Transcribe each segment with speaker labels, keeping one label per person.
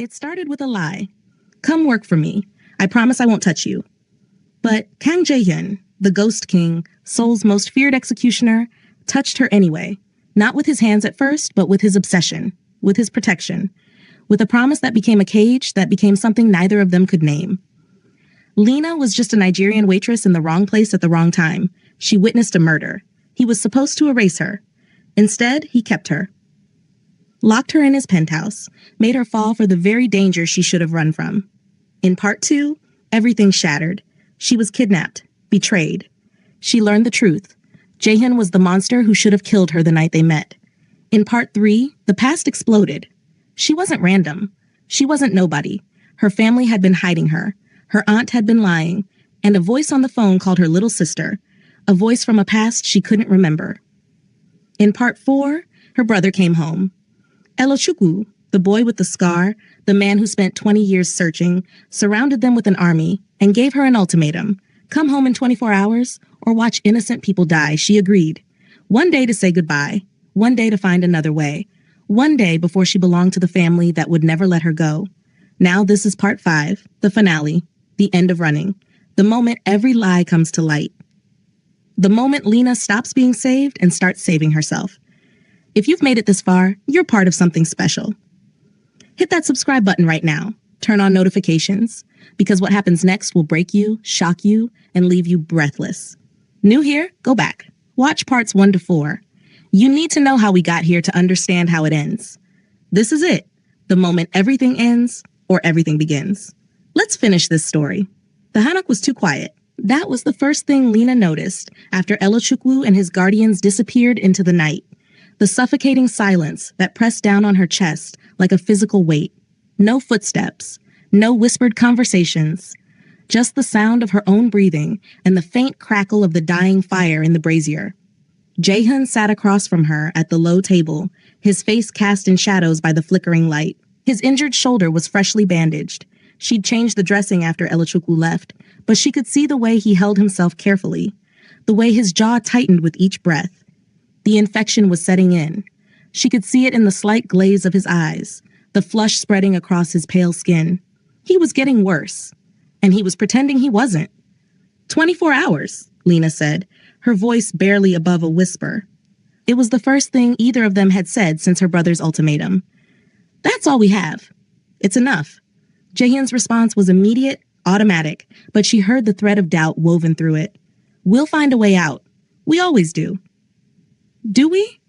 Speaker 1: It started with a lie. Come work for me. I promise I won't touch you. But Kang Jae-hyun, the Ghost King, Seoul's most feared executioner, touched her anyway. Not with his hands at first, but with his obsession, with his protection, with a promise that became a cage that became something neither of them could name. Lena was just a Nigerian waitress in the wrong place at the wrong time. She witnessed a murder. He was supposed to erase her. Instead, he kept her. Locked her in his penthouse, made her fall for the very danger she should have run from. In part 2, everything shattered. She was kidnapped, betrayed. She learned the truth. Jae-hyun was the monster who should have killed her the night they met. In part 3, the past exploded. She wasn't random. She wasn't nobody. Her family had been hiding her. Her aunt had been lying. And a voice on the phone called her little sister. A voice from a past she couldn't remember. In part 4, her brother came home. Elochukwu, the boy with the scar, the man who spent 20 years searching, surrounded them with an army and gave her an ultimatum. Come home in 24 hours or watch innocent people die, she agreed. One day to say goodbye. One day to find another way. One day before she belonged to the family that would never let her go. Now this is part 5, the finale, the end of running. The moment every lie comes to light. The moment Lena stops being saved and starts saving herself. If you've made it this far, you're part of something special. Hit that subscribe button right now. Turn on notifications, because what happens next will break you, shock you, and leave you breathless. New here? Go back. Watch parts 1 to 4. You need to know how we got here to understand how it ends. This is it. The moment everything ends or everything begins. Let's finish this story. The Hanok was too quiet. That was the first thing Lena noticed after Elochukwu and his guardians disappeared into the night. The suffocating silence that pressed down on her chest like a physical weight. No footsteps, no whispered conversations, just the sound of her own breathing and the faint crackle of the dying fire in the brazier. Jae-hyun sat across from her at the low table, his face cast in shadows by the flickering light. His injured shoulder was freshly bandaged. She'd changed the dressing after Elochukwu left, but she could see the way he held himself carefully, the way his jaw tightened with each breath. The infection was setting in. She could see it in the slight glaze of his eyes, the flush spreading across his pale skin. He was getting worse, and he was pretending he wasn't. 24 hours, Lena said, her voice barely above a whisper. It was the first thing either of them had said since her brother's ultimatum. That's all we have. It's enough. Jae-hyun's response was immediate, automatic, but she heard the thread of doubt woven through it. We'll find a way out. We always do. Do we?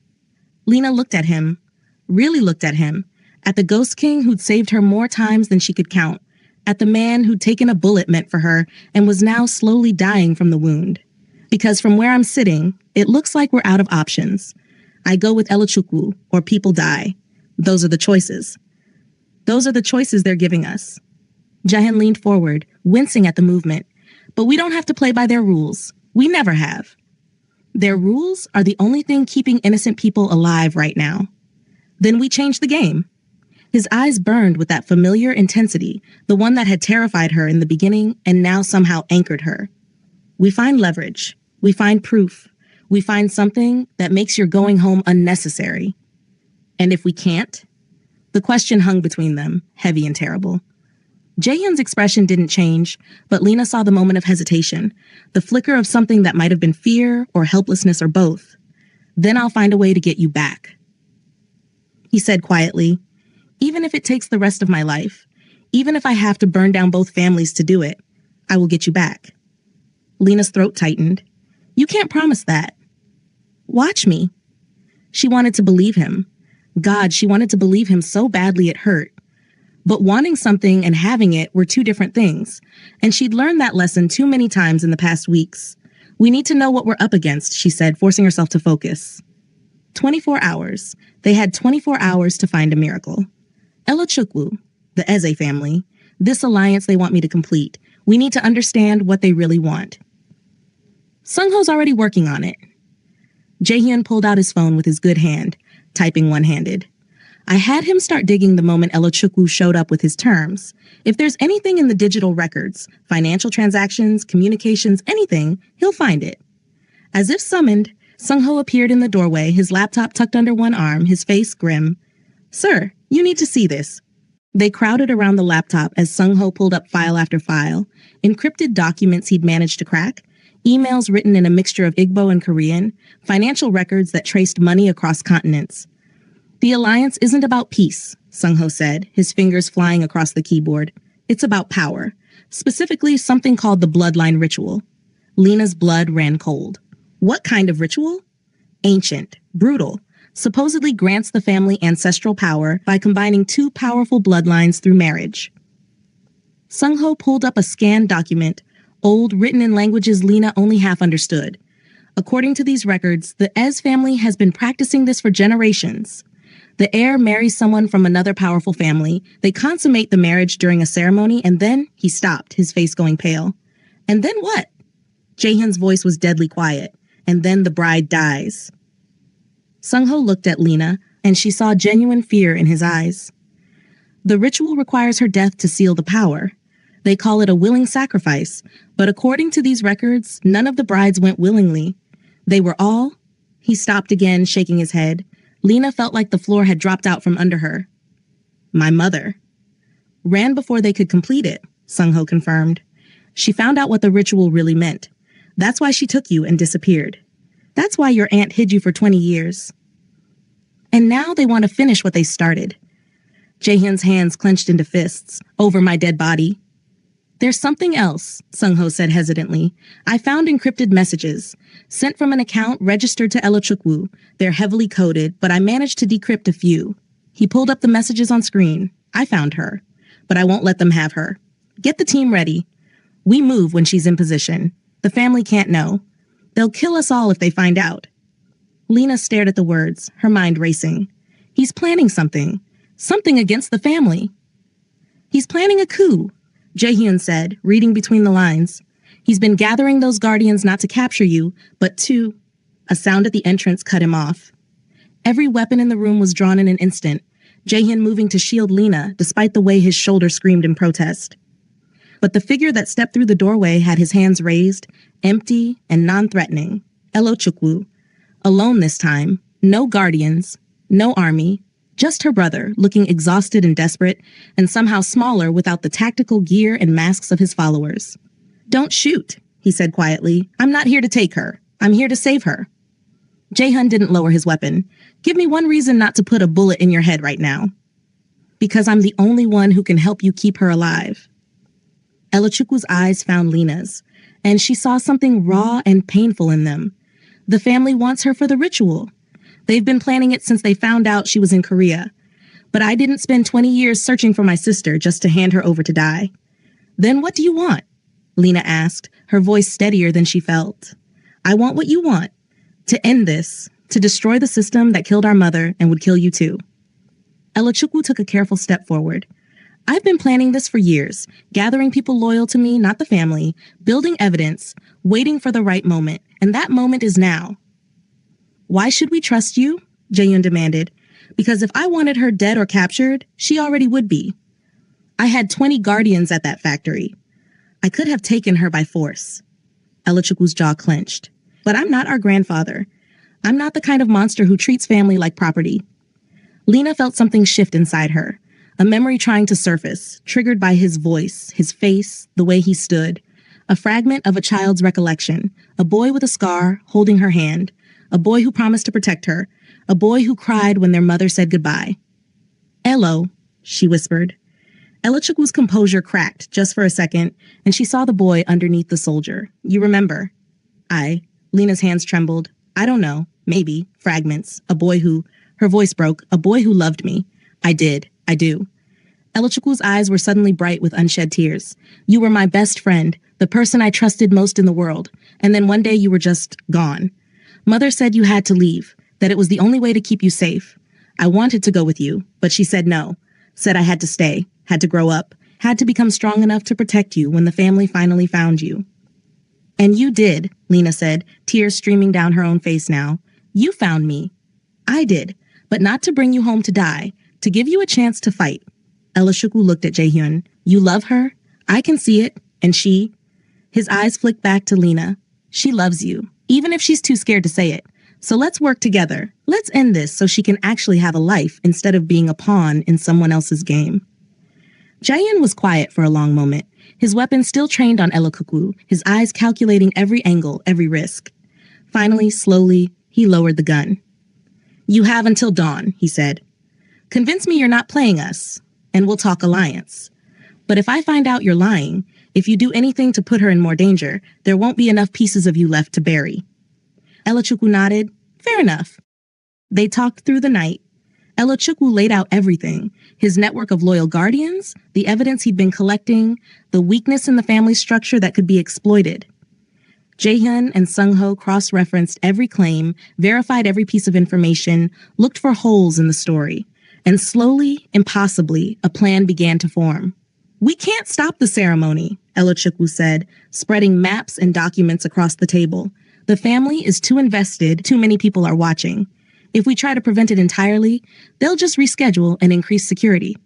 Speaker 1: Lena looked at him, really looked at him, at the Ghost King who'd saved her more times than she could count, at the man who'd taken a bullet meant for her and was now slowly dying from the wound. Because from where I'm sitting, it looks like we're out of options. I go with Elochukwu, or people die. Those are the choices. Those are the choices they're giving us. Jae-hyun leaned forward, wincing at the movement. But we don't have to play by their rules. We never have. Their rules are the only thing keeping innocent people alive right now. Then we change the game. His eyes burned with that familiar intensity, the one that had terrified her in the beginning and now somehow anchored her. We find leverage. We find proof. We find something that makes your going home unnecessary. And if we can't? The question hung between them, heavy and terrible. Jae-hyun's expression didn't change, but Lena saw the moment of hesitation, the flicker of something that might have been fear or helplessness or both. Then I'll find a way to get you back. He said quietly, even if it takes the rest of my life, even if I have to burn down both families to do it, I will get you back. Lena's throat tightened. You can't promise that. Watch me. She wanted to believe him. God, she wanted to believe him so badly it hurt. But wanting something and having it were two different things, and she'd learned that lesson too many times in the past weeks. We need to know what we're up against, she said, forcing herself to focus. 24 hours. They had 24 hours to find a miracle. Elochukwu, the Eze family, this alliance they want me to complete. We need to understand what they really want. Sungho's already working on it. Jae-hyun pulled out his phone with his good hand, typing one-handed. I had him start digging the moment Elochukwu showed up with his terms. If there's anything in the digital records, financial transactions, communications, anything, he'll find it. As if summoned, Sungho appeared in the doorway, his laptop tucked under one arm, his face grim. Sir, you need to see this. They crowded around the laptop as Sung-ho pulled up file after file, encrypted documents he'd managed to crack, emails written in a mixture of Igbo and Korean, financial records that traced money across continents. The alliance isn't about peace, Sung-ho said, his fingers flying across the keyboard. It's about power, specifically something called the bloodline ritual. Lena's blood ran cold. What kind of ritual? Ancient, brutal, supposedly grants the family ancestral power by combining two powerful bloodlines through marriage. Sung-ho pulled up a scanned document, old, written in languages Lena only half understood. According to these records, the Ez family has been practicing this for generations. The heir marries someone from another powerful family, they consummate the marriage during a ceremony, and then he stopped, his face going pale. And then what? Jaehyun's voice was deadly quiet. And then the bride dies. Sung-ho looked at Lena, and she saw genuine fear in his eyes. The ritual requires her death to seal the power. They call it a willing sacrifice, but according to these records, none of the brides went willingly. They were all... He stopped again, shaking his head. Lena felt like the floor had dropped out from under her. My mother. Ran before they could complete it, Sung-ho confirmed. She found out what the ritual really meant. That's why she took you and disappeared. That's why your aunt hid you for 20 years. And now they want to finish what they started. Jaehyun's hands clenched into fists. Over my dead body. There's something else, Sung-ho said hesitantly. I found encrypted messages, sent from an account registered to Elochukwu. They're heavily coded, but I managed to decrypt a few. He pulled up the messages on screen. I found her, but I won't let them have her. Get the team ready. We move when she's in position. The family can't know. They'll kill us all if they find out. Lena stared at the words, her mind racing. He's planning something. Something against the family. He's planning a coup, Jaehyun said, reading between the lines. He's been gathering those guardians not to capture you, but to... A sound at the entrance cut him off. Every weapon in the room was drawn in an instant, Jaehyun moving to shield Lena despite the way his shoulder screamed in protest. But the figure that stepped through the doorway had his hands raised, empty and non-threatening. Elochukwu. Alone this time. No guardians. No army. Just her brother, looking exhausted and desperate, and somehow smaller without the tactical gear and masks of his followers. Don't shoot, he said quietly. I'm not here to take her. I'm here to save her. Jaehyun didn't lower his weapon. Give me one reason not to put a bullet in your head right now. Because I'm the only one who can help you keep her alive. Elochukwu's eyes found Lena's, and she saw something raw and painful in them. The family wants her for the ritual. They've been planning it since they found out she was in Korea. But I didn't spend 20 years searching for my sister just to hand her over to die. Then what do you want? Lena asked, her voice steadier than she felt. I want what you want. To end this. To destroy the system that killed our mother and would kill you too. Elochukwu took a careful step forward. I've been planning this for years, gathering people loyal to me, not the family, building evidence, waiting for the right moment, and that moment is now. Why should we trust you? Jaehyun demanded. Because if I wanted her dead or captured, she already would be. I had 20 guardians at that factory. I could have taken her by force. Elochukwu's jaw clenched. But I'm not our grandfather. I'm not the kind of monster who treats family like property. Lena felt something shift inside her. A memory trying to surface, triggered by his voice, his face, the way he stood. A fragment of a child's recollection. A boy with a scar, holding her hand. A boy who promised to protect her. A boy who cried when their mother said goodbye. Elo, she whispered. Elochukwu's composure cracked just for a second, and she saw the boy underneath the soldier. You remember? Lena's hands trembled. I don't know. Maybe. Fragments. A boy who... Her voice broke. A boy who loved me. I did. I do. Elochukwu's eyes were suddenly bright with unshed tears. You were my best friend, the person I trusted most in the world, and then one day you were just gone. Mother said you had to leave, that it was the only way to keep you safe. I wanted to go with you, but she said no. Said I had to stay, had to grow up, had to become strong enough to protect you when the family finally found you. And you did, Lena said, tears streaming down her own face now. You found me. I did, but not to bring you home to die, to give you a chance to fight. Elochukwu looked at Jaehyun. You love her? I can see it. And she? His eyes flicked back to Lena. She loves you, even if she's too scared to say it. So let's work together. Let's end this so she can actually have a life instead of being a pawn in someone else's game. Jaehyun was quiet for a long moment, his weapon still trained on Elokuku, his eyes calculating every angle, every risk. Finally, slowly, he lowered the gun. "You have until dawn," he said. "Convince me you're not playing us, and we'll talk alliance. But if I find out you're lying, if you do anything to put her in more danger, there won't be enough pieces of you left to bury." Elochukwu nodded. Fair enough. They talked through the night. Elochukwu laid out everything, his network of loyal guardians, the evidence he'd been collecting, the weakness in the family structure that could be exploited. Jaehyun and Sungho cross-referenced every claim, verified every piece of information, looked for holes in the story. And slowly, impossibly, a plan began to form. "We can't stop the ceremony," Elochukwu said, spreading maps and documents across the table. "The family is too invested, too many people are watching. If we try to prevent it entirely, they'll just reschedule and increase security."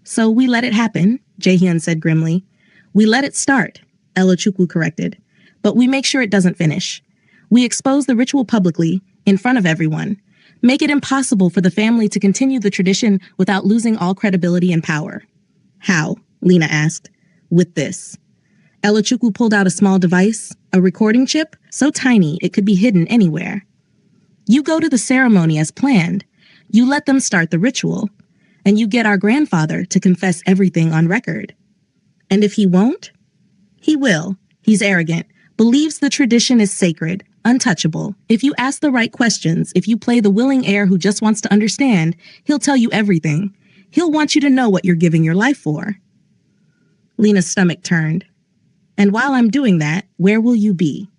Speaker 1: "So we let it happen," Jaehyun said grimly. "We let it start," Elochukwu corrected. "But we make sure it doesn't finish. We expose the ritual publicly, in front of everyone. Make it impossible for the family to continue the tradition without losing all credibility and power." "How?" Lena asked. "With this." Elochukwu pulled out a small device, a recording chip, so tiny it could be hidden anywhere. "You go to the ceremony as planned. You let them start the ritual. And you get our grandfather to confess everything on record. And if he won't? He will. He's arrogant, believes the tradition is sacred, untouchable. If you ask the right questions, if you play the willing heir who just wants to understand, he'll tell you everything. He'll want you to know what you're giving your life for." Lena's stomach turned. "And while I'm doing that, where will you be?"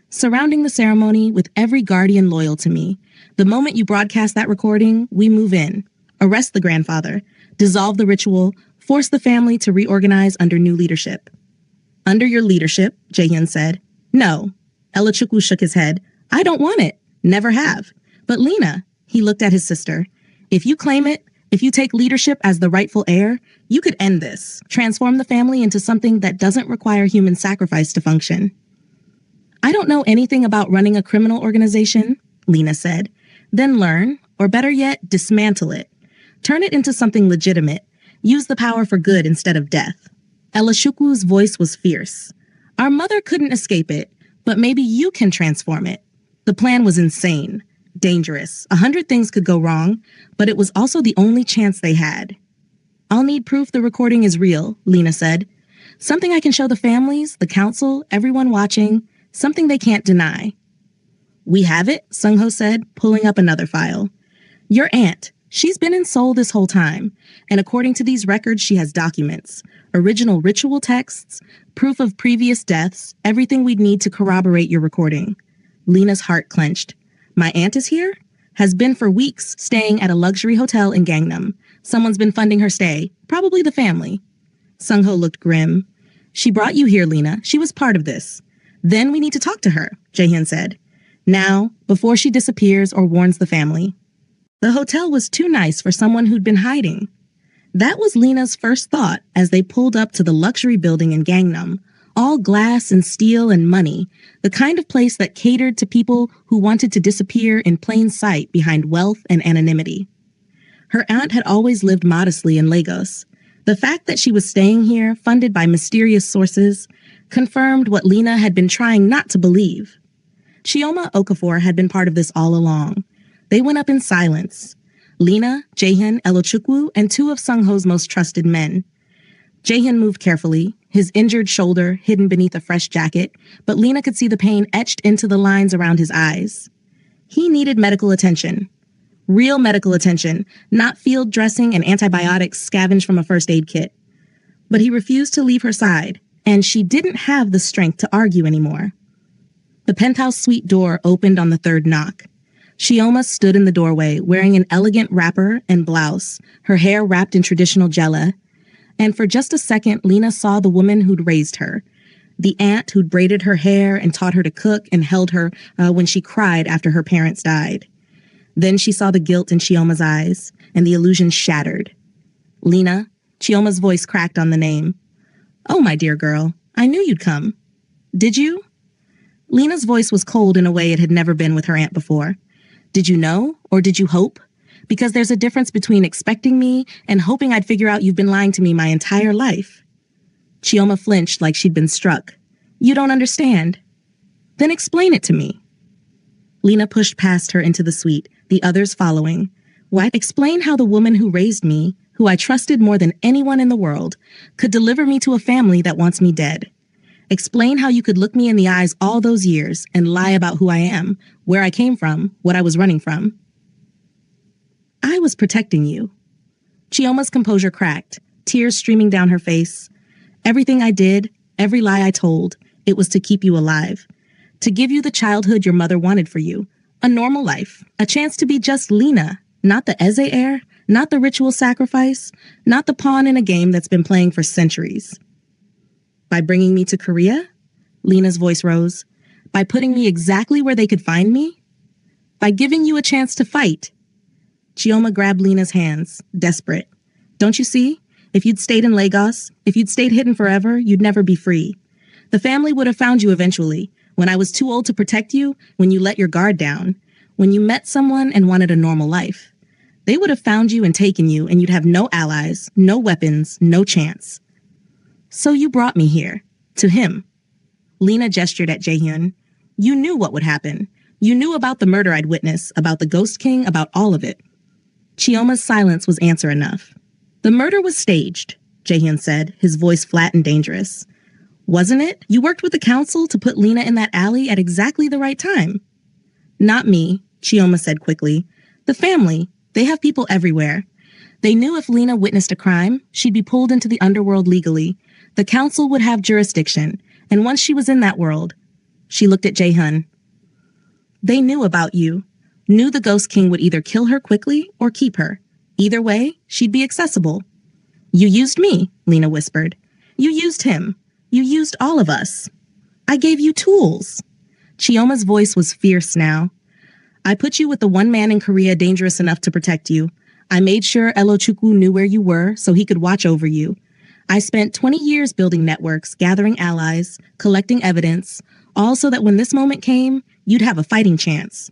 Speaker 1: "Surrounding the ceremony with every guardian loyal to me. The moment you broadcast that recording, we move in. Arrest the grandfather, dissolve the ritual, force the family to reorganize under new leadership." "Under your leadership," Jaehyun said. "No." Elochukwu shook his head. "I don't want it. Never have. But Lena," he looked at his sister, "if you claim it, if you take leadership as the rightful heir, you could end this, transform the family into something that doesn't require human sacrifice to function." "I don't know anything about running a criminal organization," Lena said. "Then learn, or better yet, dismantle it. Turn it into something legitimate. Use the power for good instead of death." Elochukwu's voice was fierce. "Our mother couldn't escape it, but maybe you can transform it." The plan was insane, dangerous. 100 things could go wrong, but it was also the only chance they had. "I'll need proof the recording is real," Lena said. "Something I can show the families, the council, everyone watching, something they can't deny." "We have it," Sungho said, pulling up another file. "Your aunt. She's been in Seoul this whole time, and according to these records, she has documents, original ritual texts, proof of previous deaths, everything we'd need to corroborate your recording." Lena's heart clenched. "My aunt is here? Has been for weeks, staying at a luxury hotel in Gangnam. Someone's been funding her stay, probably the family." Sungho looked grim. "She brought you here, Lena. She was part of this. Then we need to talk to her," Jaehyun said. "Now, before she disappears or warns the family." The hotel was too nice for someone who'd been hiding. That was Lena's first thought as they pulled up to the luxury building in Gangnam, all glass and steel and money, the kind of place that catered to people who wanted to disappear in plain sight behind wealth and anonymity. Her aunt had always lived modestly in Lagos. The fact that she was staying here, funded by mysterious sources, confirmed what Lena had been trying not to believe. Chioma Okafor had been part of this all along. They went up in silence. Lena, Jaehyun, Elochukwu, and 2 of Sungho's most trusted men. Jaehyun moved carefully, his injured shoulder hidden beneath a fresh jacket, but Lena could see the pain etched into the lines around his eyes. He needed medical attention. Real medical attention, not field dressing and antibiotics scavenged from a first aid kit. But he refused to leave her side, and she didn't have the strength to argue anymore. The penthouse suite door opened on the 3rd knock. Chioma stood in the doorway, wearing an elegant wrapper and blouse, her hair wrapped in traditional jella. And for just a second, Lena saw the woman who'd raised her, the aunt who'd braided her hair and taught her to cook and held her when she cried after her parents died. Then she saw the guilt in Chioma's eyes, and the illusion shattered. "Lena," Chioma's voice cracked on the name. "Oh, my dear girl, I knew you'd come." "Did you?" Lena's voice was cold in a way it had never been with her aunt before. "Did you know, or did you hope? Because there's a difference between expecting me and hoping I'd figure out you've been lying to me my entire life. Chioma flinched like she'd been struck. You don't understand. Then explain it to me. Lena pushed past her into the suite, the others following. Why explain how the woman who raised me, who I trusted more than anyone in the world, could deliver me to a family that wants me dead. Explain how you could look me in the eyes all those years and lie about who I am, where I came from, what I was running from. I was protecting you. Chioma's composure cracked, tears streaming down her face. Everything I did, every lie I told, it was to keep you alive. To give you the childhood your mother wanted for you. A normal life. A chance to be just Lena, not the Eze heir, not the ritual sacrifice, not the pawn in a game that's been playing for centuries. By bringing me to Korea? Lena's voice rose. By putting me exactly where they could find me? By giving you a chance to fight? Chioma grabbed Lena's hands, desperate. Don't you see? If you'd stayed in Lagos, if you'd stayed hidden forever, you'd never be free. The family would have found you eventually, when I was too old to protect you, when you let your guard down, when you met someone and wanted a normal life. They would have found you and taken you, and you'd have no allies, no weapons, no chance. So you brought me here, to him. Lena gestured at Jaehyun. You knew what would happen. You knew about the murder I'd witnessed, about the Ghost King, about all of it. Chioma's silence was answer enough. The murder was staged, Jaehyun said, his voice flat and dangerous. Wasn't it? You worked with the council to put Lena in that alley at exactly the right time. Not me, Chioma said quickly. The family. They have people everywhere. They knew if Lena witnessed a crime, she'd be pulled into the underworld legally. The council would have jurisdiction, and once she was in that world, she looked at Jaehyun. They knew about you, knew the Ghost King would either kill her quickly or keep her. Either way, she'd be accessible. You used me, Lena whispered. You used him. You used all of us. I gave you tools. Chioma's voice was fierce now. I put you with the one man in Korea dangerous enough to protect you. I made sure Elochukwu knew where you were so he could watch over you. I spent 20 years building networks, gathering allies, collecting evidence, all so that when this moment came, you'd have a fighting chance.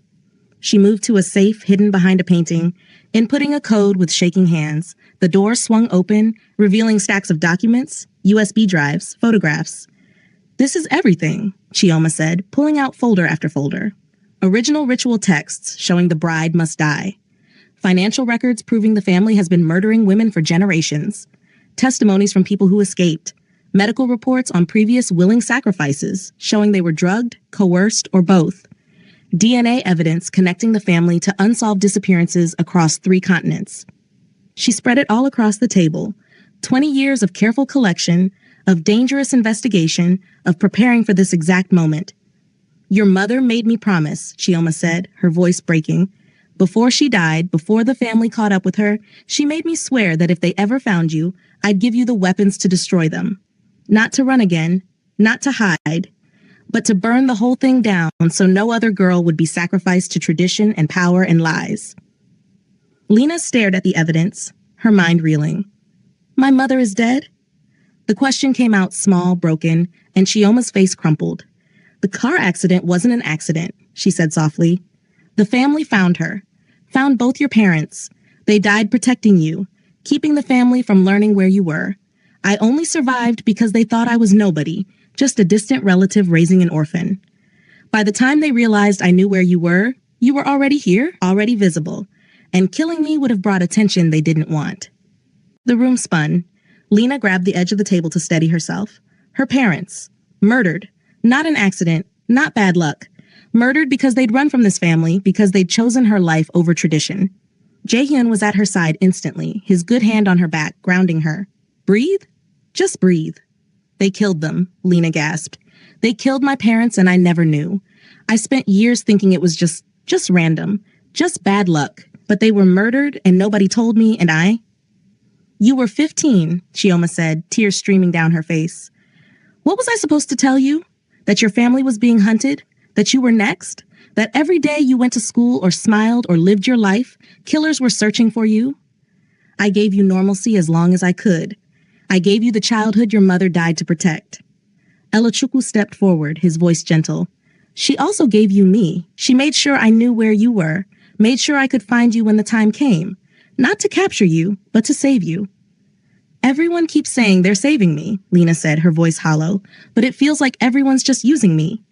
Speaker 1: She moved to a safe hidden behind a painting. Inputting a code with shaking hands, the door swung open, revealing stacks of documents, USB drives, photographs. This is everything, Chioma said, pulling out folder after folder. Original ritual texts showing the bride must die. Financial records proving the family has been murdering women for generations. Testimonies from people who escaped. Medical reports on previous willing sacrifices showing they were drugged, coerced, or both. DNA evidence connecting the family to unsolved disappearances across 3 continents. She spread it all across the table. 20 years of careful collection, of dangerous investigation, of preparing for this exact moment. Your mother made me promise, Chioma said, her voice breaking. Before she died, before the family caught up with her, she made me swear that if they ever found you, I'd give you the weapons to destroy them. Not to run again, not to hide, but to burn the whole thing down so no other girl would be sacrificed to tradition and power and lies. Lena stared at the evidence, her mind reeling. My mother is dead? The question came out small, broken, and Chioma's face crumpled. The car accident wasn't an accident, she said softly. The family found her, found both your parents. They died protecting you, keeping the family from learning where you were. I only survived because they thought I was nobody, just a distant relative raising an orphan. By the time they realized I knew where you were already here, already visible, and killing me would have brought attention they didn't want. The room spun. Lena grabbed the edge of the table to steady herself. Her parents, murdered, not an accident, not bad luck, murdered because they'd run from this family, because they'd chosen her life over tradition. Jaehyun was at her side instantly, his good hand on her back, grounding her. Breathe? Just breathe. They killed them, Lena gasped. They killed my parents and I never knew. I spent years thinking it was just random, just bad luck. But they were murdered and nobody told me and I... You were 15, Chioma said, tears streaming down her face. What was I supposed to tell you? That your family was being hunted? That you were next? That every day you went to school or smiled or lived your life, killers were searching for you? I gave you normalcy as long as I could. I gave you the childhood your mother died to protect. Elochukwu stepped forward, his voice gentle. She also gave you me. She made sure I knew where you were, Made sure I could find you when the time came. Not to capture you, but to save you. Everyone keeps saying they're saving me, Lena said, her voice hollow, but it feels like everyone's just using me.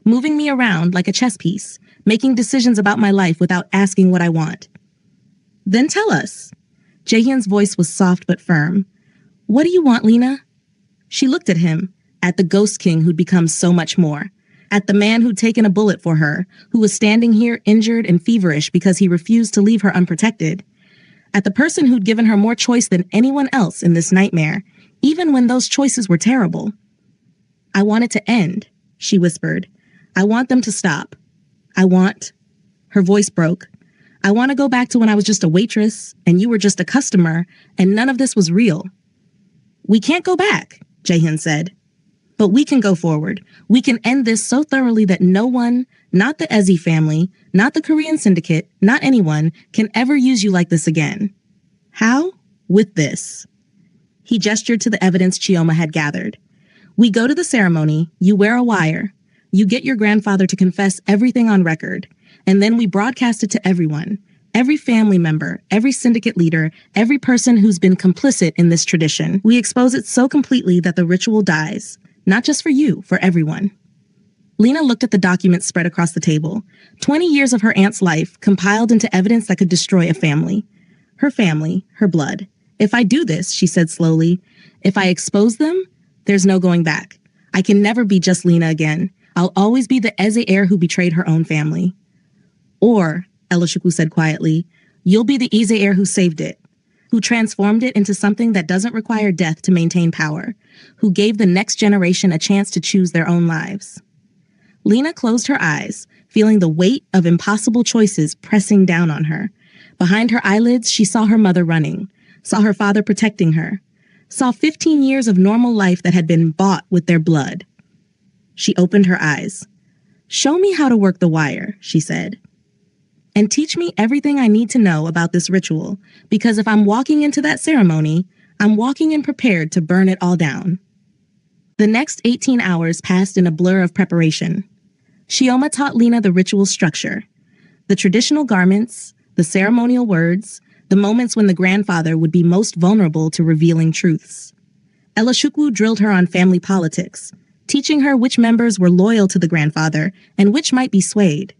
Speaker 1: Moving me around like a chess piece, making decisions about my life without asking what I want. Then tell us. Jaehyun's voice was soft but firm. What do you want, Lena? She looked at him, at the ghost king who'd become so much more, at the man who'd taken a bullet for her, who was standing here injured and feverish because he refused to leave her unprotected, at the person who'd given her more choice than anyone else in this nightmare, even when those choices were terrible. I want it to end, she whispered. I want them to stop. Her voice broke. I want to go back to when I was just a waitress and you were just a customer and none of this was real. We can't go back, Jaehyun said. But we can go forward. We can end this so thoroughly that no one, not the Ezi family, not the Korean syndicate, not anyone, can ever use you like this again. How? With this. He gestured to the evidence Chioma had gathered. We go to the ceremony, you wear a wire, you get your grandfather to confess everything on record, and then we broadcast it to everyone, every family member, every syndicate leader, every person who's been complicit in this tradition. We expose it so completely that the ritual dies, not just for you, for everyone. Lena looked at the documents spread across the table, 20 years of her aunt's life compiled into evidence that could destroy a family. Her blood. If I do this, she said slowly, if I expose them, there's no going back. I can never be just Lena again. I'll always be the Eze heir who betrayed her own family. Or, Elashukwu said quietly, you'll be the Eze heir who saved it, who transformed it into something that doesn't require death to maintain power, who gave the next generation a chance to choose their own lives. Lena closed her eyes, feeling the weight of impossible choices pressing down on her. Behind her eyelids, she saw her mother running, saw her father protecting her, saw 15 years of normal life that had been bought with their blood. She opened her eyes. Show me how to work the wire, she said. And teach me everything I need to know about this ritual, because if I'm walking into that ceremony, I'm walking in prepared to burn it all down. The next 18 hours passed in a blur of preparation. Chioma taught Lena the ritual structure, the traditional garments, the ceremonial words, the moments when the grandfather would be most vulnerable to revealing truths. Elashukwu drilled her on family politics, teaching her which members were loyal to the grandfather and which might be swayed.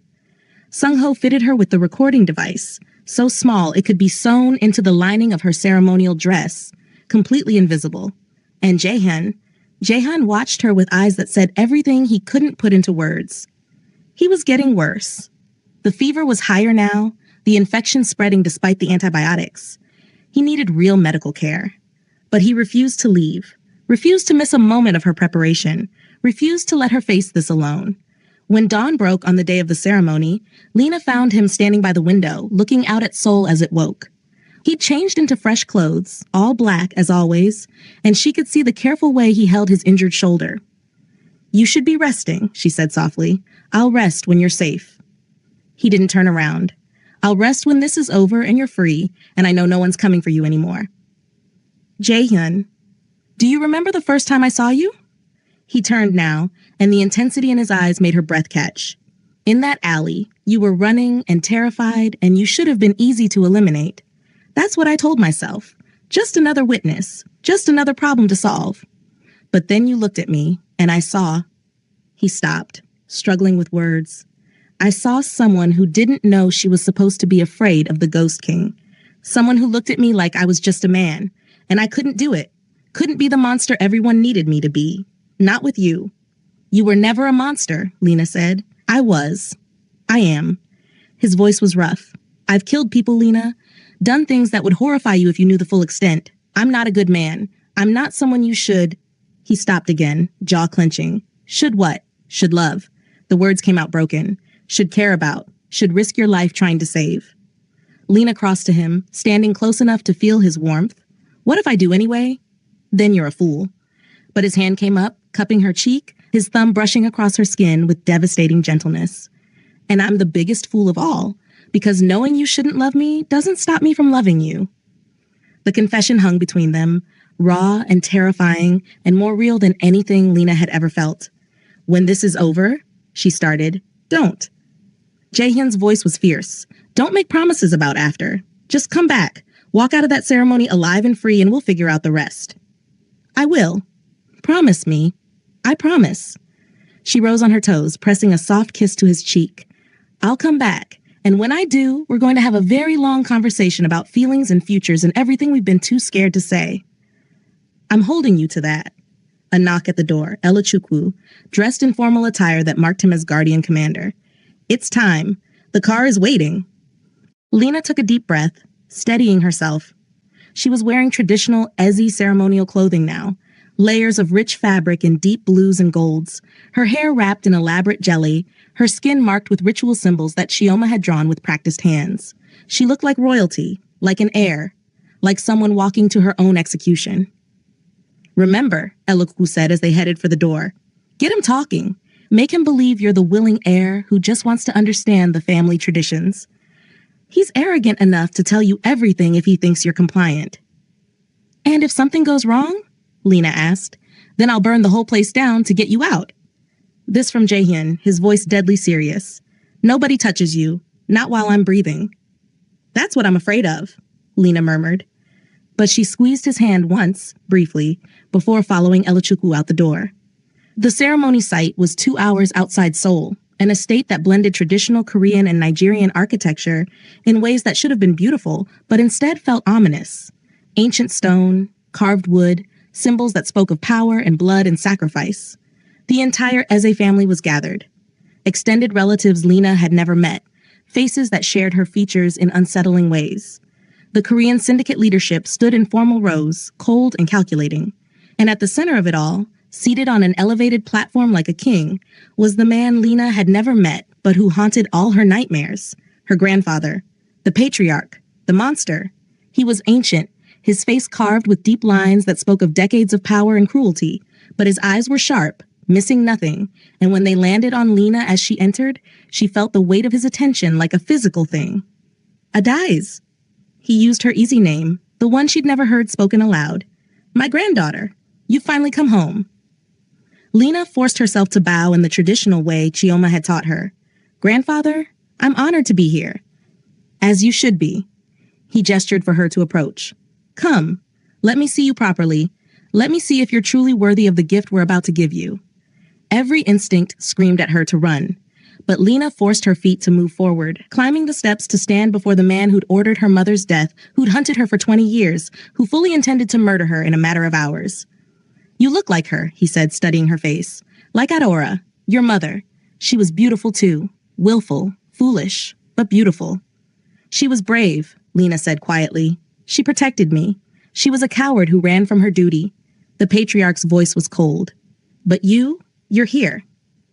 Speaker 1: Sungho fitted her with the recording device, so small it could be sewn into the lining of her ceremonial dress, completely invisible. And Jaehyun watched her with eyes that said everything he couldn't put into words. He was getting worse. The fever was higher now, the infection spreading despite the antibiotics. He needed real medical care. But he refused to leave, refused to miss a moment of her preparation, refused to let her face this alone. When dawn broke on the day of the ceremony, Lena found him standing by the window, looking out at Seoul as it woke. He'd changed into fresh clothes, all black as always, and she could see the careful way he held his injured shoulder. You should be resting, she said softly. I'll rest when you're safe. He didn't turn around. I'll rest when this is over and you're free, and I know no one's coming for you anymore. Jaehyun, do you remember the first time I saw you? He turned now, and the intensity in his eyes made her breath catch. In that alley, you were running and terrified, and you should have been easy to eliminate. That's what I told myself. Just another witness, just another problem to solve. But then you looked at me, and I saw. He stopped, struggling with words. I saw someone who didn't know she was supposed to be afraid of the Ghost King. Someone who looked at me like I was just a man, and I couldn't do it. Couldn't be the monster everyone needed me to be. Not with you. You were never a monster, Lena said. I was. I am. His voice was rough. I've killed people, Lena. Done things that would horrify you if you knew the full extent. I'm not a good man. I'm not someone you should. He stopped again, jaw clenching. Should what? Should love. The words came out broken. Should care about. Should risk your life trying to save. Lena crossed to him, standing close enough to feel his warmth. What if I do anyway? Then you're a fool. But his hand came up, cupping her cheek, his thumb brushing across her skin with devastating gentleness. And I'm the biggest fool of all, because knowing you shouldn't love me doesn't stop me from loving you. The confession hung between them, raw and terrifying and more real than anything Lena had ever felt. When this is over, she started, don't. Jaehyun's voice was fierce, Don't make promises about after. Just come back. Walk out of that ceremony alive and free, and we'll figure out the rest. I will. Promise me. I promise. She rose on her toes, pressing a soft kiss to his cheek. I'll come back, and when I do, we're going to have a very long conversation about feelings and futures and everything we've been too scared to say. I'm holding you to that. A knock at the door. Ella Chukwu, dressed in formal attire that marked him as guardian commander. It's time. The car is waiting. Lena took a deep breath, steadying herself. She was wearing traditional Ezi ceremonial clothing now, layers of rich fabric in deep blues and golds, her hair wrapped in elaborate jelly, her skin marked with ritual symbols that Chioma had drawn with practiced hands. She looked like royalty, like an heir, like someone walking to her own execution. Remember, Eloku said as they headed for the door, get him talking. Make him believe you're the willing heir who just wants to understand the family traditions. He's arrogant enough to tell you everything if he thinks you're compliant. And if something goes wrong? Lena asked. Then I'll burn the whole place down to get you out. This from Jaehyun, his voice deadly serious. Nobody touches you, not while I'm breathing. That's what I'm afraid of, Lena murmured. But she squeezed his hand once, briefly, before following Elachukwu out the door. The ceremony site was 2 hours outside Seoul, an estate that blended traditional Korean and Nigerian architecture in ways that should have been beautiful, but instead felt ominous. Ancient stone, carved wood, symbols that spoke of power and blood and sacrifice. The entire Eze family was gathered. Extended relatives Lena had never met, faces that shared her features in unsettling ways. The Korean syndicate leadership stood in formal rows, cold and calculating. And at the center of it all, seated on an elevated platform like a king, was the man Lena had never met but who haunted all her nightmares. Her grandfather. The patriarch. The monster. He was ancient, his face carved with deep lines that spoke of decades of power and cruelty, but his eyes were sharp, missing nothing, and when they landed on Lena as she entered, she felt the weight of his attention like a physical thing. Adaiz. He used her easy name, the one she'd never heard spoken aloud. My granddaughter. You've finally come home. Lena forced herself to bow in the traditional way Chioma had taught her. Grandfather, I'm honored to be here. As you should be. He gestured for her to approach. Come, let me see you properly. Let me see if you're truly worthy of the gift we're about to give you. Every instinct screamed at her to run, but Lena forced her feet to move forward, climbing the steps to stand before the man who'd ordered her mother's death, who'd hunted her for 20 years, who fully intended to murder her in a matter of hours. You look like her, he said, studying her face. Like Aurora, your mother. She was beautiful too. Willful, foolish, but beautiful. She was brave, Lena said quietly. She protected me. She was a coward who ran from her duty. The patriarch's voice was cold. But you're here.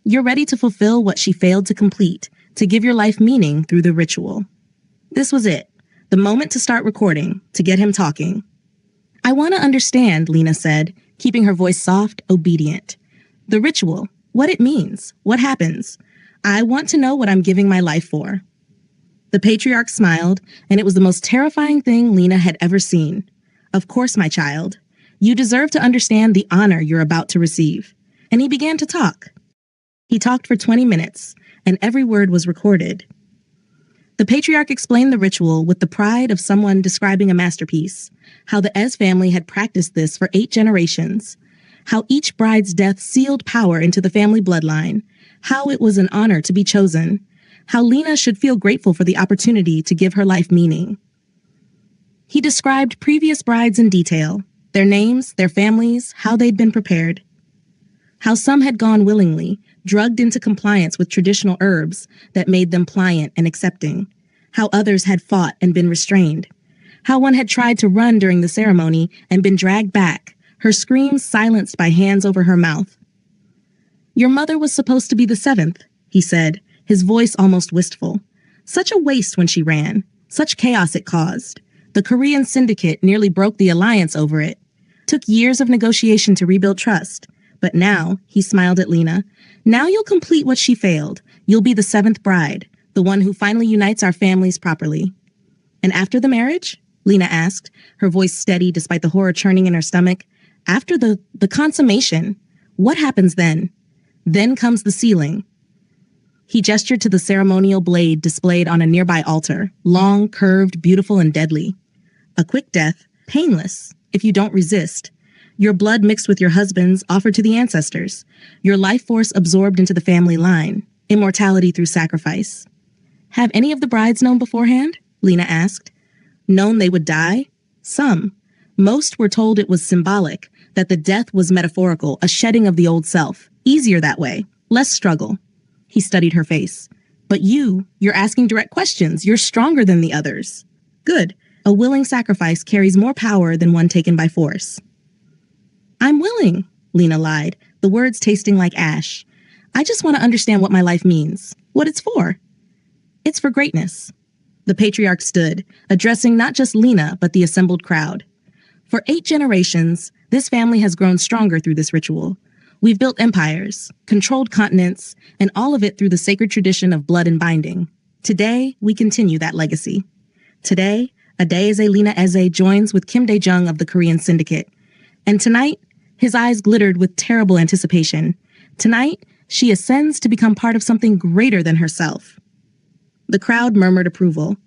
Speaker 1: You're ready to fulfill what she failed to complete, to give your life meaning through the ritual. This was it, the moment to start recording, to get him talking. I want to understand, Lena said, keeping her voice soft, obedient. The ritual, what it means, what happens. I want to know what I'm giving my life for. The patriarch smiled, and it was the most terrifying thing Lena had ever seen. Of course, my child. You deserve to understand the honor you're about to receive. And he began to talk. He talked for 20 minutes, and every word was recorded. The patriarch explained the ritual with the pride of someone describing a masterpiece, how the Ez family had practiced this for 8 generations, how each bride's death sealed power into the family bloodline, how it was an honor to be chosen, how Lena should feel grateful for the opportunity to give her life meaning. He described previous brides in detail, their names, their families, how they'd been prepared. How some had gone willingly, drugged into compliance with traditional herbs that made them pliant and accepting. How others had fought and been restrained. How one had tried to run during the ceremony and been dragged back, her screams silenced by hands over her mouth. Your mother was supposed to be the 7th, he said, his voice almost wistful. Such a waste when she ran. Such chaos it caused. The Korean syndicate nearly broke the alliance over it. Took years of negotiation to rebuild trust. But now, he smiled at Lena, now you'll complete what she failed. You'll be the 7th bride, the one who finally unites our families properly. And after the marriage? Lena asked, her voice steady despite the horror churning in her stomach. After the consummation, what happens then? Then comes the sealing. He gestured to the ceremonial blade displayed on a nearby altar, long, curved, beautiful, and deadly. A quick death, painless, if you don't resist. Your blood mixed with your husband's offered to the ancestors. Your life force absorbed into the family line. Immortality through sacrifice. Have any of the brides known beforehand? Lena asked. Known they would die? Some. Most were told it was symbolic, that the death was metaphorical, a shedding of the old self. Easier that way. Less struggle. He studied her face. But you're asking direct questions. You're stronger than the others. Good. A willing sacrifice carries more power than one taken by force. I'm willing, Lena lied, the words tasting like ash. I just want to understand what my life means, what it's for. It's for greatness. The patriarch stood, addressing not just Lena, but the assembled crowd. For 8 generations, this family has grown stronger through this ritual. We've built empires, controlled continents, and all of it through the sacred tradition of blood and binding. Today, we continue that legacy. Today, Adeze Lena Eze joins with Kim Dae-jung of the Korean Syndicate. And tonight, his eyes glittered with terrible anticipation. Tonight, she ascends to become part of something greater than herself. The crowd murmured approval.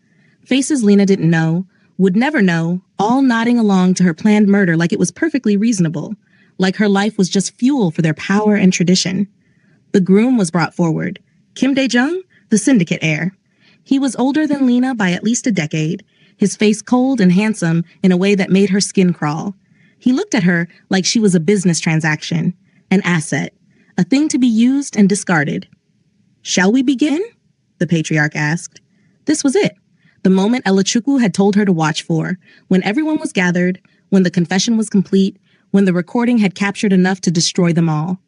Speaker 1: Faces Lena didn't know, would never know, all nodding along to her planned murder like it was perfectly reasonable, like her life was just fuel for their power and tradition. The groom was brought forward. Kim Dae-jung, the syndicate heir. He was older than Lena by at least a decade, his face cold and handsome in a way that made her skin crawl. He looked at her like she was a business transaction, an asset, a thing to be used and discarded. Shall we begin? The patriarch asked. This was it. The moment Elachukwu had told her to watch for, when everyone was gathered, when the confession was complete, when the recording had captured enough to destroy them all.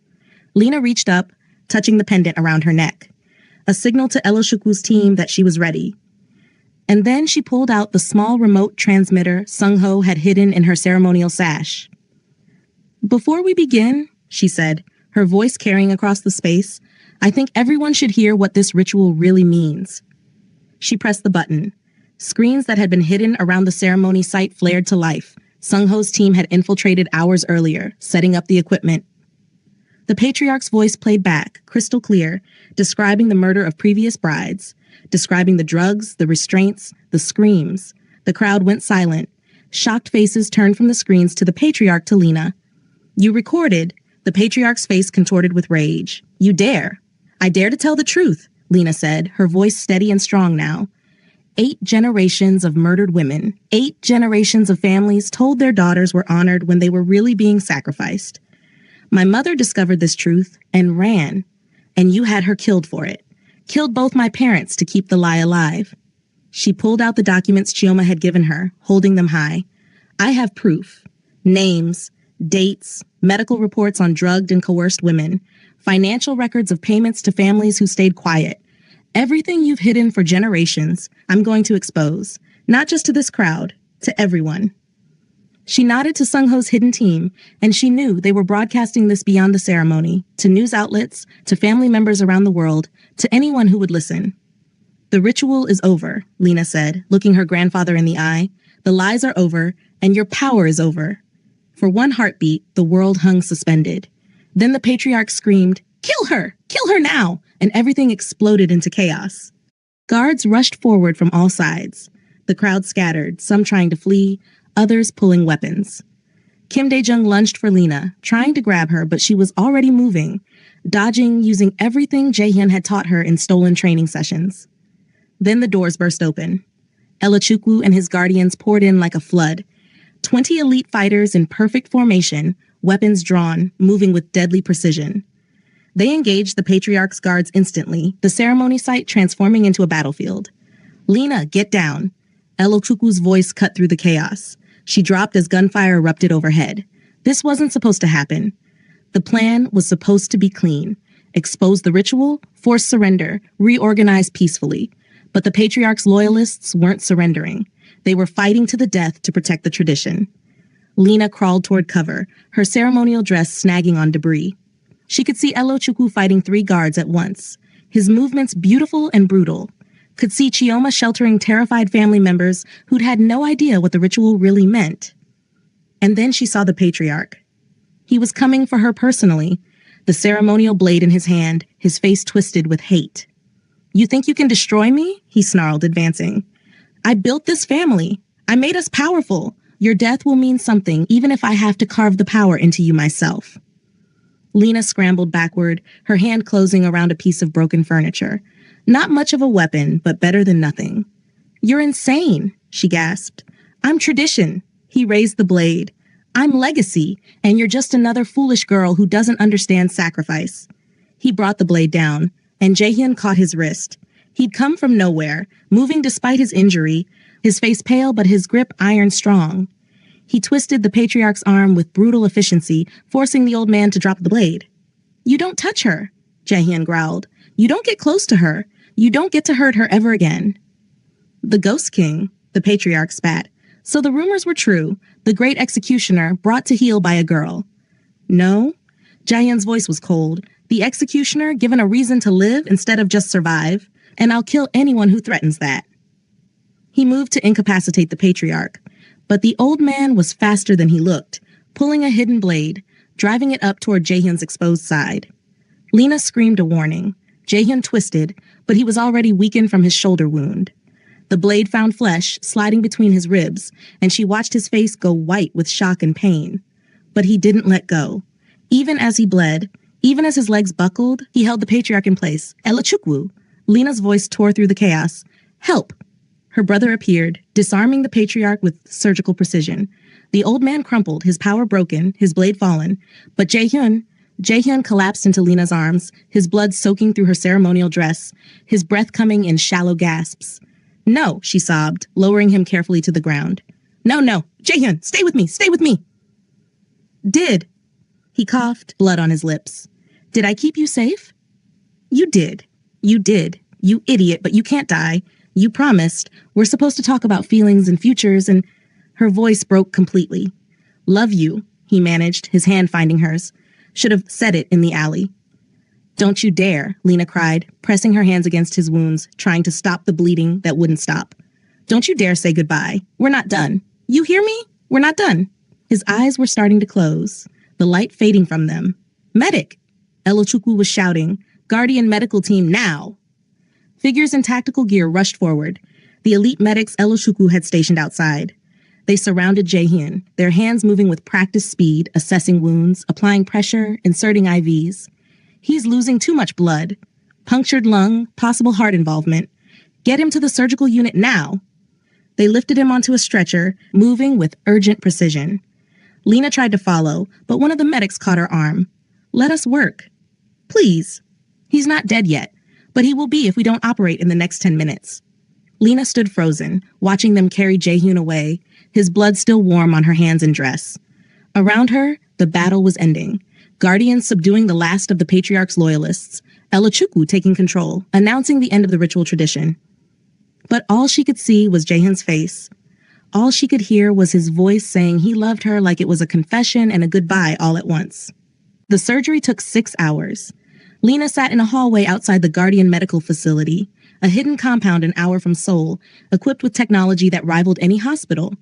Speaker 1: Lena reached up, touching the pendant around her neck, a signal to Elochukwu's team that she was ready. And then she pulled out the small remote transmitter Sung-ho had hidden in her ceremonial sash. Before we begin, she said, her voice carrying across the space, I think everyone should hear what this ritual really means. She pressed the button. Screens that had been hidden around the ceremony site flared to life. Sung-ho's team had infiltrated hours earlier, setting up the equipment. The patriarch's voice played back, crystal clear, describing the murder of previous brides, describing the drugs, the restraints, the screams. The crowd went silent. Shocked faces turned from the screens to the patriarch to Lena. You recorded. The patriarch's face contorted with rage. You dare. I dare to tell the truth, Lena said, her voice steady and strong now. 8 generations of murdered women, 8 generations of families told their daughters were honored when they were really being sacrificed. My mother discovered this truth and ran, and you had her killed for it. Killed both my parents to keep the lie alive. She pulled out the documents Chioma had given her, holding them high. I have proof. Names, dates, medical reports on drugged and coerced women, financial records of payments to families who stayed quiet. Everything you've hidden for generations, I'm going to expose, not just to this crowd, to everyone. She nodded to Sung-ho's hidden team, and she knew they were broadcasting this beyond the ceremony, to news outlets, to family members around the world, to anyone who would listen. The ritual is over, Lena said, looking her grandfather in the eye. The lies are over, and your power is over. For one heartbeat, the world hung suspended. Then the patriarch screamed, Kill her! Kill her now! And everything exploded into chaos. Guards rushed forward from all sides. The crowd scattered, some trying to flee, others pulling weapons. Kim Dae-jung lunged for Lena, trying to grab her, but she was already moving, dodging, using everything Jae-hyun had taught her in stolen training sessions. Then the doors burst open. Elachukwu and his guardians poured in like a flood. 20 elite fighters in perfect formation, weapons drawn, moving with deadly precision. They engaged the patriarch's guards instantly, the ceremony site transforming into a battlefield. Lena, get down. Elochukwu's voice cut through the chaos. She dropped as gunfire erupted overhead. This wasn't supposed to happen. The plan was supposed to be clean. Expose the ritual, force surrender, reorganize peacefully. But the patriarch's loyalists weren't surrendering. They were fighting to the death to protect the tradition. Lena crawled toward cover, her ceremonial dress snagging on debris. She could see Elochukwu fighting 3 guards at once, his movements beautiful and brutal. Could see Chioma sheltering terrified family members who'd had no idea what the ritual really meant. And then she saw the patriarch. He was coming for her personally, the ceremonial blade in his hand, his face twisted with hate. You think you can destroy me? He snarled, advancing. I built this family. I made us powerful. Your death will mean something, even if I have to carve the power into you myself. Lena scrambled backward, her hand closing around a piece of broken furniture. Not much of a weapon, but better than nothing. You're insane, she gasped. I'm tradition. He raised the blade. I'm legacy, and you're just another foolish girl who doesn't understand sacrifice. He brought the blade down, and Jaehyun caught his wrist. He'd come from nowhere, moving despite his injury, his face pale but his grip iron strong. He twisted the patriarch's arm with brutal efficiency, forcing the old man to drop the blade. You don't touch her, Jaehyun growled. You don't get close to her. You don't get to hurt her ever again. The Ghost King, the patriarch spat. So the rumors were true, the great executioner brought to heel by a girl. No, Jaehyun's voice was cold. The executioner given a reason to live instead of just survive, and I'll kill anyone who threatens that. He moved to incapacitate the patriarch, but the old man was faster than he looked, pulling a hidden blade, driving it up toward Jaehyun's exposed side. Lena screamed a warning. Jaehyun twisted, but he was already weakened from his shoulder wound. The blade found flesh sliding between his ribs, and she watched his face go white with shock and pain. But he didn't let go. Even as he bled, even as his legs buckled, he held the patriarch in place. Elachukwu! Lena's voice tore through the chaos. Help! Her brother appeared, disarming the patriarch with surgical precision. The old man crumpled, his power broken, his blade fallen. But Jaehyun collapsed into Lena's arms, his blood soaking through her ceremonial dress, his breath coming in shallow gasps. No, she sobbed, lowering him carefully to the ground. No, Jaehyun, stay with me. Did. He coughed, blood on his lips. Did I keep you safe? You did, you idiot, but you can't die. You promised. We're supposed to talk about feelings and futures, and her voice broke completely. Love you, he managed, his hand finding hers. Should have said it in the alley. Don't you dare, Lena cried, pressing her hands against his wounds, trying to stop the bleeding that wouldn't stop. Don't you dare say goodbye. We're not done. You hear me? We're not done. His eyes were starting to close, the light fading from them. Medic! Elochukwu was shouting. Guardian medical team now! Figures in tactical gear rushed forward. The elite medics Elochukwu had stationed outside. They surrounded Jaehyun, their hands moving with practiced speed, assessing wounds, applying pressure, inserting IVs. He's losing too much blood. Punctured lung, possible heart involvement. Get him to the surgical unit now. They lifted him onto a stretcher, moving with urgent precision. Lena tried to follow, but one of the medics caught her arm. Let us work. Please. He's not dead yet, but he will be if we don't operate in the next 10 minutes. Lena stood frozen, watching them carry Jaehyun away, his blood still warm on her hands and dress. Around her, the battle was ending. Guardians subduing the last of the patriarch's loyalists, Elochukwu taking control, announcing the end of the ritual tradition. But all she could see was Jaehyun's face. All she could hear was his voice saying he loved her like it was a confession and a goodbye all at once. The surgery took 6 hours. Lena sat in a hallway outside the Guardian Medical Facility, a hidden compound an hour from Seoul, equipped with technology that rivaled any hospital.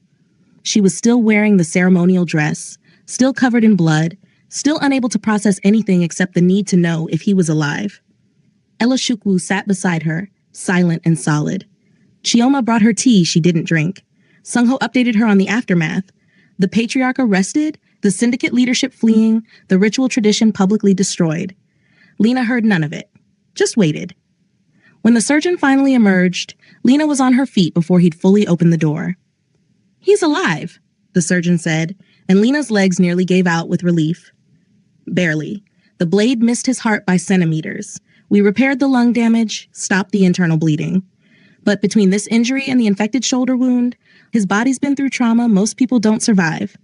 Speaker 1: She was still wearing the ceremonial dress, still covered in blood, still unable to process anything except the need to know if he was alive. Elochukwu sat beside her, silent and solid. Chioma brought her tea she didn't drink. Sungho updated her on the aftermath. The patriarch arrested, the syndicate leadership fleeing, the ritual tradition publicly destroyed. Lena heard none of it, just waited. When the surgeon finally emerged, Lena was on her feet before he'd fully opened the door. He's alive, the surgeon said, and Lena's legs nearly gave out with relief. Barely. The blade missed his heart by centimeters. We repaired the lung damage, stopped the internal bleeding. But between this injury and the infected shoulder wound, his body's been through trauma most people don't survive.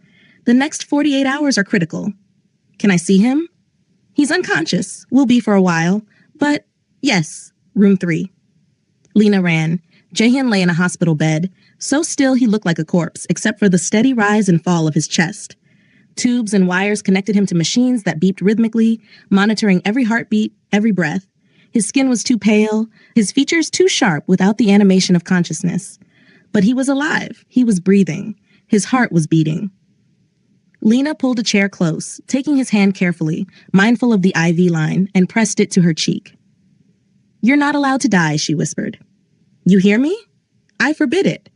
Speaker 1: The next 48 hours are critical. Can I see him? He's unconscious. Will be for a while. But, yes, room 3. Lena ran. Jaehyun lay in a hospital bed, so still he looked like a corpse, except for the steady rise and fall of his chest. Tubes and wires connected him to machines that beeped rhythmically, monitoring every heartbeat, every breath. His skin was too pale, his features too sharp without the animation of consciousness. But he was alive. He was breathing. His heart was beating. Lena pulled a chair close, taking his hand carefully, mindful of the IV line, and pressed it to her cheek. You're not allowed to die, she whispered. You hear me? I forbid it.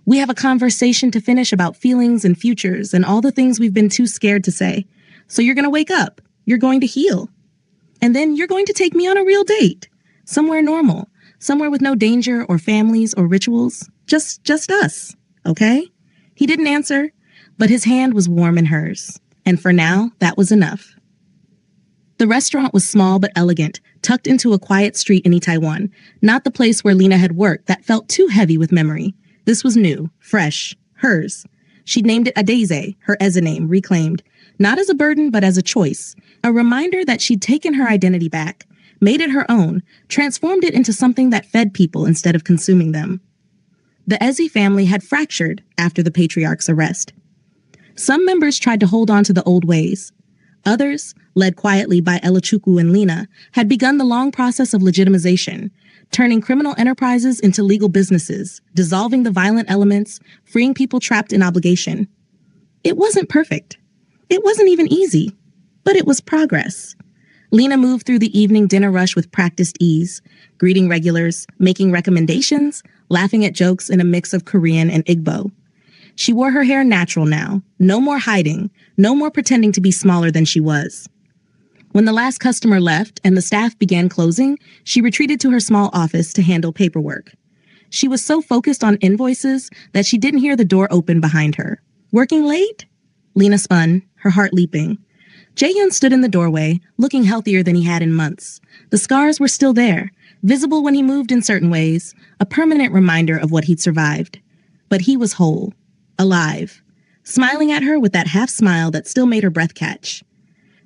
Speaker 1: We have a conversation to finish about feelings and futures and all the things we've been too scared to say. So you're going to wake up. You're going to heal. And then you're going to take me on a real date. Somewhere normal. Somewhere with no danger or families or rituals. Just us. Okay? He didn't answer, but his hand was warm in hers. And for now, that was enough. The restaurant was small but elegant, tucked into a quiet street in Itaewon, not the place where Lena had worked that felt too heavy with memory. This was new, fresh, hers. She'd named it Adeze, her Eza name, reclaimed, not as a burden but as a choice, a reminder that she'd taken her identity back, made it her own, transformed it into something that fed people instead of consuming them. The Eze family had fractured after the patriarch's arrest. Some members tried to hold on to the old ways. Others, led quietly by Elachukwu and Lena, had begun the long process of legitimization, turning criminal enterprises into legal businesses, dissolving the violent elements, freeing people trapped in obligation. It wasn't perfect. It wasn't even easy, but it was progress. Lena moved through the evening dinner rush with practiced ease, greeting regulars, making recommendations, laughing at jokes in a mix of Korean and Igbo. She wore her hair natural now, no more hiding, no more pretending to be smaller than she was. When the last customer left and the staff began closing, she retreated to her small office to handle paperwork. She was so focused on invoices that she didn't hear the door open behind her. Working late? Lena spun, her heart leaping. Jaehyun stood in the doorway, looking healthier than he had in months. The scars were still there, visible when he moved in certain ways, a permanent reminder of what he'd survived. But he was whole. Alive, smiling at her with that half smile that still made her breath catch.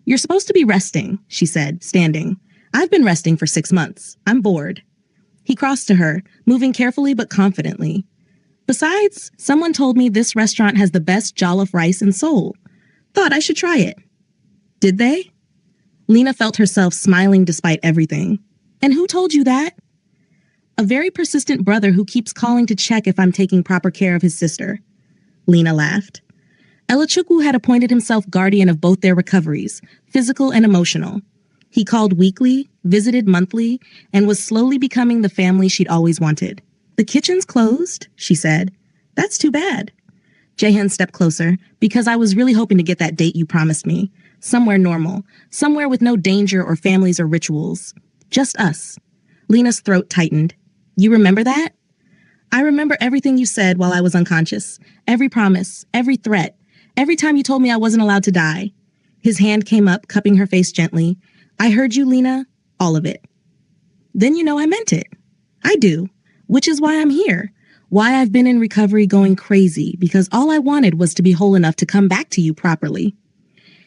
Speaker 1: You're supposed to be resting, she said, standing. I've been resting for 6 months. I'm bored. He crossed to her, moving carefully but confidently. Besides, someone told me this restaurant has the best jollof rice in Seoul. Thought I should try it. Did they? Lena felt herself smiling despite everything. And who told you that? A very persistent brother who keeps calling to check if I'm taking proper care of his sister. Lena laughed. Elachukwu had appointed himself guardian of both their recoveries, physical and emotional. He called weekly, visited monthly, and was slowly becoming the family she'd always wanted. The kitchen's closed, she said. That's too bad. Jaehyun stepped closer, because I was really hoping to get that date you promised me. Somewhere normal, somewhere with no danger or families or rituals. Just us. Lena's throat tightened. You remember that? I remember everything you said while I was unconscious. Every promise, every threat, every time you told me I wasn't allowed to die. His hand came up, cupping her face gently. I heard you, Lena. All of it. Then you know I meant it. I do. Which is why I'm here. Why I've been in recovery going crazy, because all I wanted was to be whole enough to come back to you properly.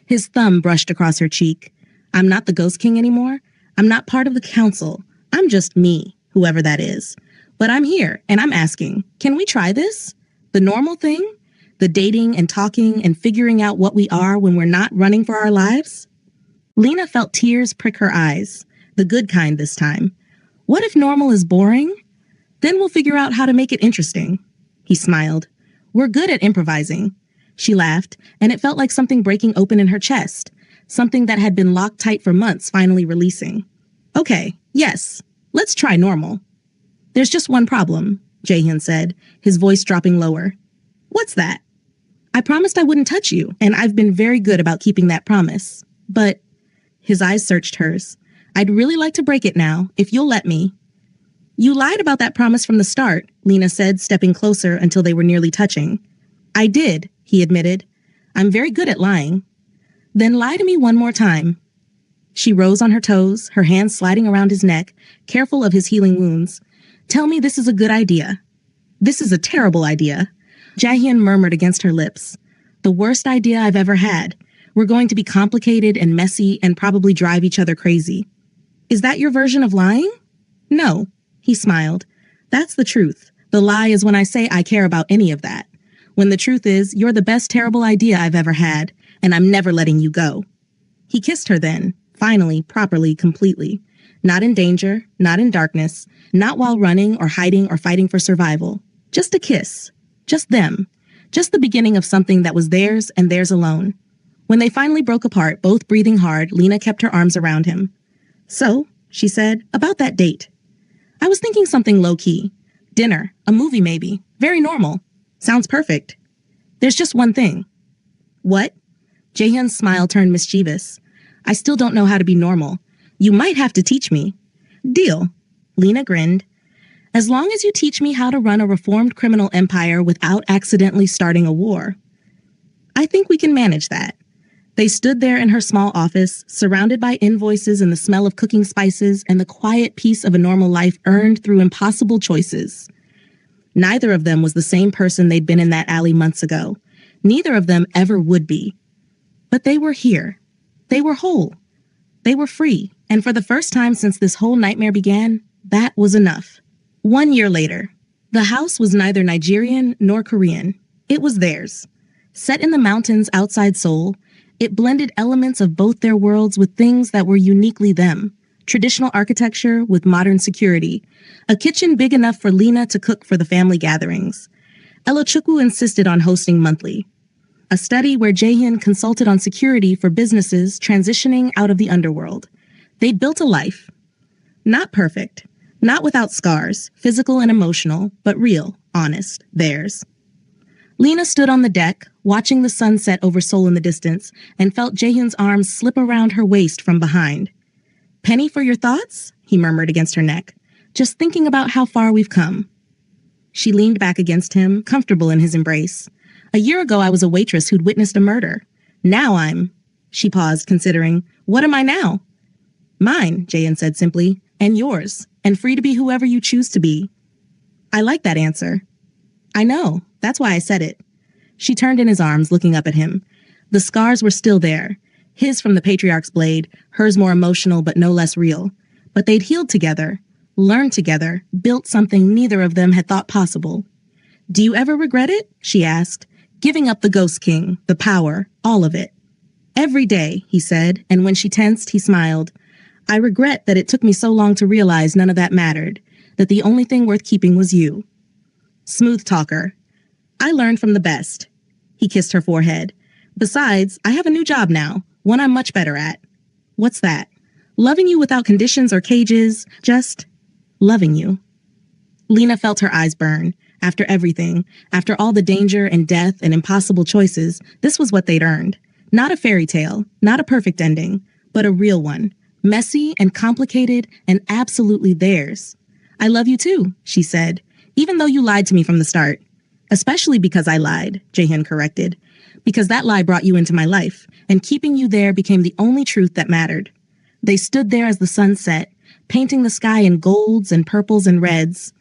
Speaker 1: His thumb brushed across her cheek. I'm not the Ghost King anymore. I'm not part of the council. I'm just me, whoever that is. But I'm here, and I'm asking, can we try this? The normal thing? The dating and talking and figuring out what we are when we're not running for our lives? Lena felt tears prick her eyes, the good kind this time. What if normal is boring? Then we'll figure out how to make it interesting. He smiled. We're good at improvising. She laughed, and it felt like something breaking open in her chest, something that had been locked tight for months finally releasing. Okay, yes, let's try normal. There's just one problem, Jaehyun said, his voice dropping lower. What's that? I promised I wouldn't touch you, and I've been very good about keeping that promise. But his eyes searched hers. I'd really like to break it now, if you'll let me. You lied about that promise from the start, Lena said, stepping closer until they were nearly touching. I did, he admitted. I'm very good at lying. Then lie to me one more time. She rose on her toes, her hands sliding around his neck, careful of his healing wounds. Tell me this is a good idea. This is a terrible idea. Jaehyun murmured against her lips. The worst idea I've ever had. We're going to be complicated and messy and probably drive each other crazy. Is that your version of lying? No, he smiled. That's the truth. The lie is when I say I care about any of that. When the truth is, you're the best terrible idea I've ever had, and I'm never letting you go. He kissed her then, finally, properly, completely. Not in danger, not in darkness, not while running or hiding or fighting for survival. Just a kiss. Just them. Just the beginning of something that was theirs and theirs alone. When they finally broke apart, both breathing hard, Lena kept her arms around him. So, she said, about that date. I was thinking something low-key. Dinner, a movie maybe. Very normal. Sounds perfect. There's just one thing. What? Jaehyun's smile turned mischievous. I still don't know how to be normal. You might have to teach me. Deal. Lena grinned. As long as you teach me how to run a reformed criminal empire without accidentally starting a war. I think we can manage that. They stood there in her small office, surrounded by invoices and the smell of cooking spices and the quiet peace of a normal life earned through impossible choices. Neither of them was the same person they'd been in that alley months ago. Neither of them ever would be. But they were here. They were whole. They were free. And for the first time since this whole nightmare began, that was enough. 1 year later, the house was neither Nigerian nor Korean. It was theirs. Set in the mountains outside Seoul, it blended elements of both their worlds with things that were uniquely them. Traditional architecture with modern security. A kitchen big enough for Lena to cook for the family gatherings. Elochukwu insisted on hosting monthly. A study where Jaehyun consulted on security for businesses transitioning out of the underworld. They'd built a life. Not perfect. Not without scars, physical and emotional, but real, honest, theirs. Lena stood on the deck, watching the sun set over Seoul in the distance, and felt Jaehyun's arms slip around her waist from behind. Penny for your thoughts? He murmured against her neck. Just thinking about how far we've come. She leaned back against him, comfortable in his embrace. A year ago, I was a waitress who'd witnessed a murder. Now I'm... She paused, considering. What am I now? Mine, Jaehyun said simply, and yours, and free to be whoever you choose to be. I like that answer. I know. That's why I said it. She turned in his arms, looking up at him. The scars were still there. His from the patriarch's blade, hers more emotional but no less real. But they'd healed together, learned together, built something neither of them had thought possible. Do you ever regret it? She asked. Giving up the Ghost King, the power, all of it. Every day, he said, and when she tensed, he smiled. I regret that it took me so long to realize none of that mattered, that the only thing worth keeping was you. Smooth talker. I learned from the best. He kissed her forehead. Besides, I have a new job now, one I'm much better at. What's that? Loving you without conditions or cages, just loving you. Lena felt her eyes burn. After everything, after all the danger and death and impossible choices, this was what they'd earned. Not a fairy tale, not a perfect ending, but a real one. Messy and complicated and absolutely theirs. I love you too, she said, even though you lied to me from the start. Especially because I lied, Jaehyun corrected. Because that lie brought you into my life, and keeping you there became the only truth that mattered. They stood there as the sun set, painting the sky in golds and purples and reds.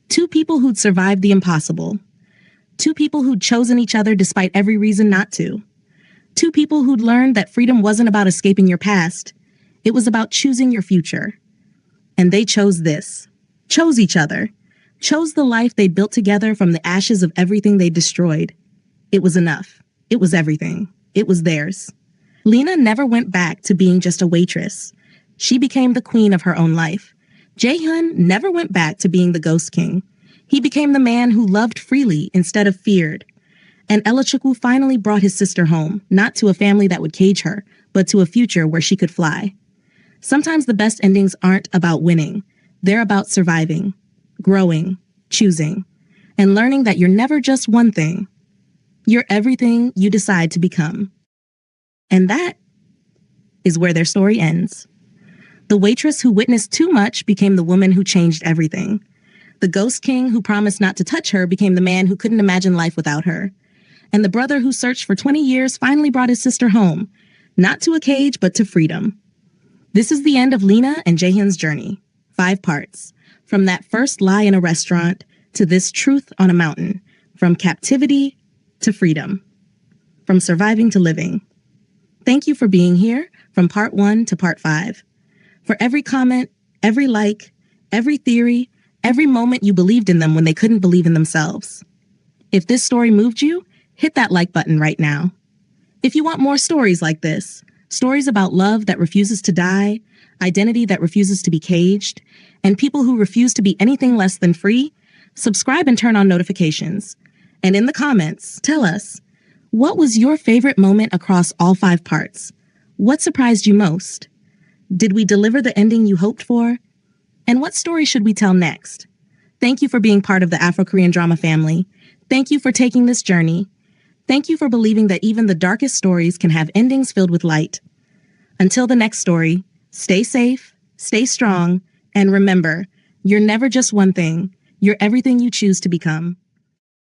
Speaker 1: Two people who'd survived the impossible. Two people who'd chosen each other despite every reason not to. Two people who'd learned that freedom wasn't about escaping your past. It was about choosing your future. And they chose this. Chose each other. Chose the life they'd built together from the ashes of everything they'd destroyed. It was enough. It was everything. It was theirs. Lena never went back to being just a waitress. She became the queen of her own life. Jaehyun never went back to being the Ghost King. He became the man who loved freely instead of feared. And Elochukwu finally brought his sister home, not to a family that would cage her, but to a future where she could fly. Sometimes the best endings aren't about winning. They're about surviving, growing, choosing, and learning that you're never just one thing. You're everything you decide to become. And that is where their story ends. The waitress who witnessed too much became the woman who changed everything. The Ghost King who promised not to touch her became the man who couldn't imagine life without her. And the brother who searched for 20 years finally brought his sister home, not to a cage, but to freedom. This is the end of Lena and Jaehyun's journey. 5 parts. From that first lie in a restaurant to this truth on a mountain. From captivity to freedom. From surviving to living. Thank you for being here from part 1 to part 5. For every comment, every like, every theory, every moment you believed in them when they couldn't believe in themselves. If this story moved you, hit that like button right now. If you want more stories like this, stories about love that refuses to die, identity that refuses to be caged, and people who refuse to be anything less than free, subscribe and turn on notifications. And in the comments, tell us, what was your favorite moment across all 5 parts? What surprised you most? Did we deliver the ending you hoped for? And what story should we tell next? Thank you for being part of the Afro-Korean drama family. Thank you for taking this journey. Thank you for believing that even the darkest stories can have endings filled with light. Until the next story, stay safe, stay strong, and remember, you're never just one thing. You're everything you choose to become.